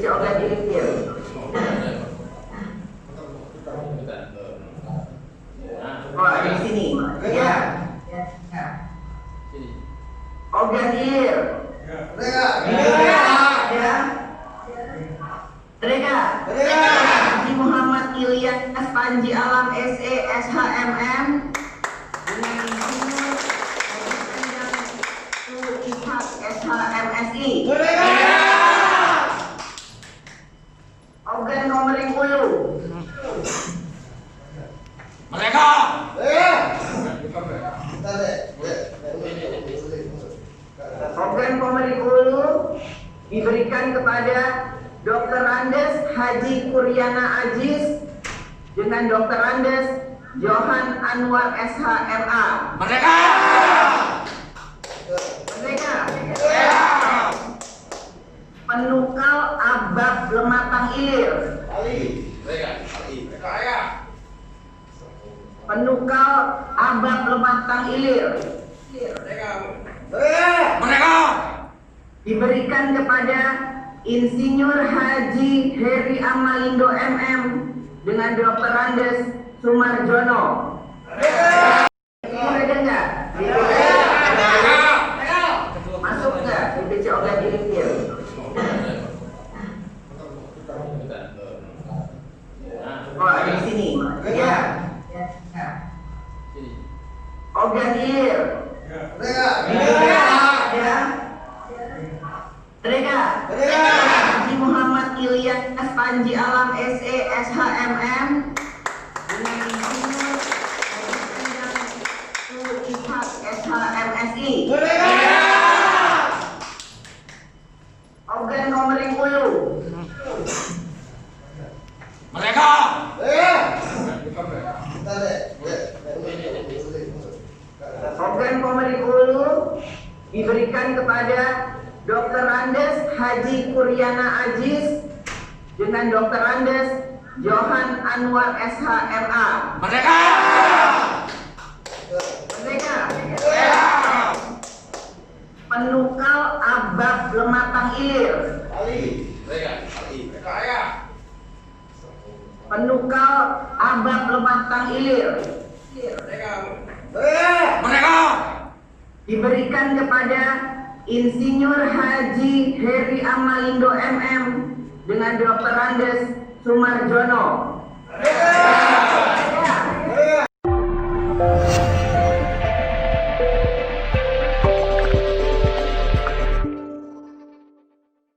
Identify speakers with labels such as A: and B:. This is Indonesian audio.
A: DPC Ogan Ilir. Oh, di sini. Ya. Ogan Ilir. Ya. Mereka. Haji Muhammad Ilyas Panji Alam SE SHMM dengan Insinyur Ishak SHMSI. Ogan Komering Ulu.
B: Mereka.
A: Ogan Komering Ulu diberikan kepada Dr. Andes Haji Kuryana Aziz dengan Dr. Andes Johan Anwar SHMA.
B: Mereka.
A: Penukal Abab Lematang Ilir. Penukal Abab Lematang Ilir.
B: Mereka.
A: Diberikan kepada Insinyur Haji Heri Amalindo MM dengan Dr. Andes Sumarjono. Ada nggak? Masuk nggak DPC Ogan Ilir? Oh, di sini. Ya. Ogan Ilir. Ya. Mereka. Haji Muhammad Ilyas Panji Alam SE SHMM dengan Insinyur Ishak SHMSI. Ogan Komering Ulu.
B: Mereka.
A: Ogan Komering Ulu diberikan kepada Dr. Andes Haji Kuryana Aziz dengan Dr. Andes Johan Anwar SHMA.
B: Mereka.
A: Penukal Abab Lematang Ilir. Penukal Abab Lematang Ilir.
B: Mereka.
A: Diberikan kepada Insinyur Haji Heri Amalindo MM dengan Dr. Andes Sumarjono.